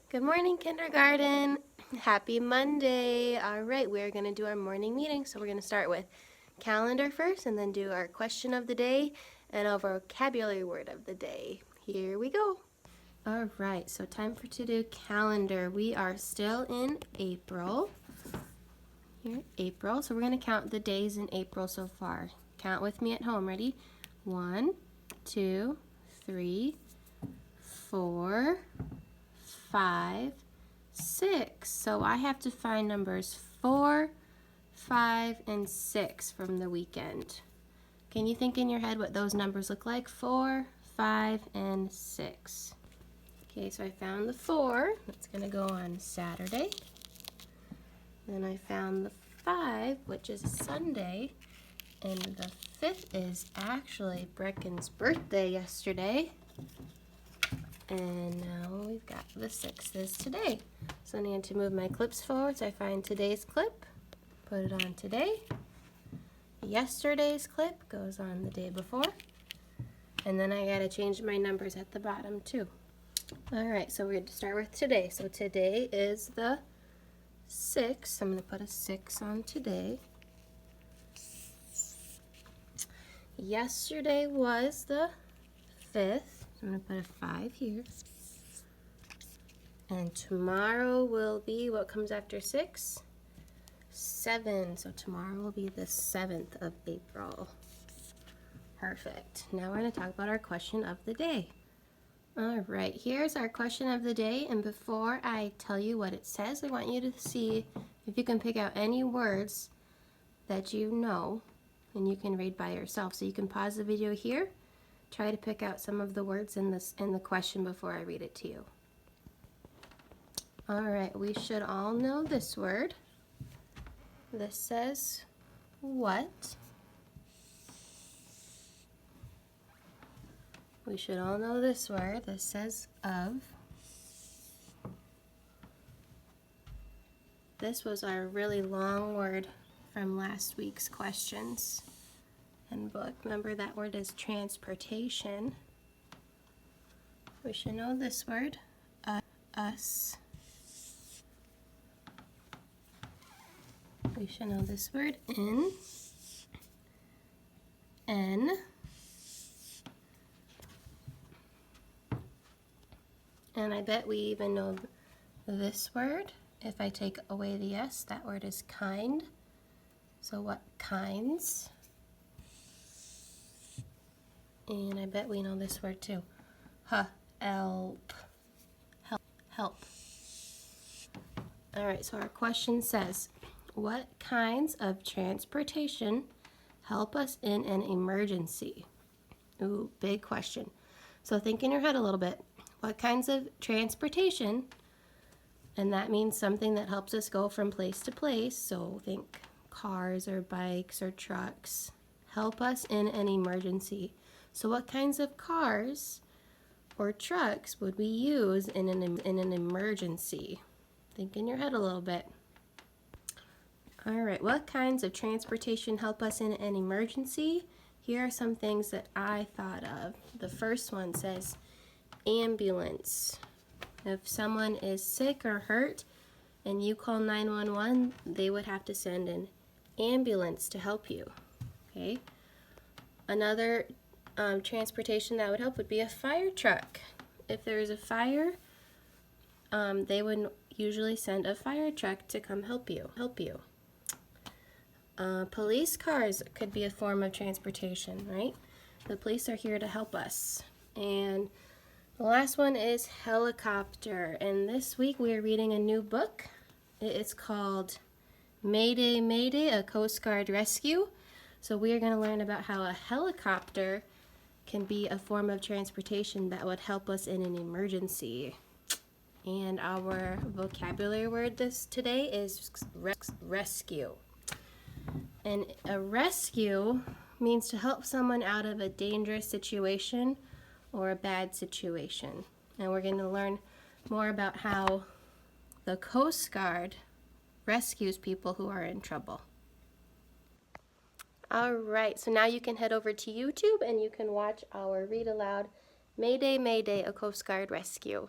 Good morning, kindergarten. Happy Monday. All right, we're going to do our morning meeting. So we're going to start with calendar first and then do our question of the day and our vocabulary word of the day. Here we go. All right, so time for to do calendar. We are still in April. Here, April. So we're going to count the days in April so far. Count with me at home. Ready? 1, 2, 3, 4, 5, 6. So I have to find numbers 4, 5, and 6 from the weekend. Can you think in your head what those numbers look like? 4, 5, and 6. Okay, so I found the 4. That's going to go on Saturday. Then I found the 5, which is Sunday. And the 5th is actually Brecken's birthday yesterday. And now we've got the 6th is today. So I need to move my clips forward so I find today's clip, put it on today. Yesterday's clip goes on the day before. And then I gotta change my numbers at the bottom too. Alright, so we're going to start with today. So today is the 6th. I'm going to put a 6 on today. Yesterday was the 5th. I'm going to put a 5 here. And tomorrow will be, what comes after 6? 7. So tomorrow will be the 7th of April. Perfect. Now we're going to talk about our question of the day. All right, here's our question of the day. And before I tell you what it says, I want you to see if you can pick out any words that you know and you can read by yourself. So you can pause the video here. Try to pick out some of the words in the question before I read it to you. All right, we should all know this word. This says what? We should all know this word. This says of. This was our really long word from last week's questions and book. Remember that word is transportation. We should know this word, us. We should know this word, in, n, and I bet we even know this word. If I take away the s, that word is kind. So what kinds? And I bet we know this word too. Help. Help. All right, so our question says, what kinds of transportation help us in an emergency? Ooh, big question. So think in your head a little bit. What kinds of transportation, and that means something that helps us go from place to place, so think cars or bikes or trucks, help us in an emergency. So what kinds of cars or trucks would we use in an emergency? Think in your head a little bit. All right, what kinds of transportation help us in an emergency? Here are some things that I thought of. The first one says ambulance. If someone is sick or hurt and you call 911, they would have to send an ambulance to help you. Okay. Another transportation that would help would be a fire truck. If there is a fire, they would usually send a fire truck to come help you. Police cars could be a form of transportation, right? The police are here to help us. And the last one is helicopter. And this week we are reading a new book. It's called Mayday, Mayday, a Coast Guard Rescue. So we are going to learn about how a helicopter can be a form of transportation that would help us in an emergency. And our vocabulary word today is rescue. And a rescue means to help someone out of a dangerous situation or a bad situation. And we're going to learn more about how the Coast Guard rescues people who are in trouble. All right, so now you can head over to YouTube and you can watch our read aloud Mayday, Mayday, a Coast Guard Rescue.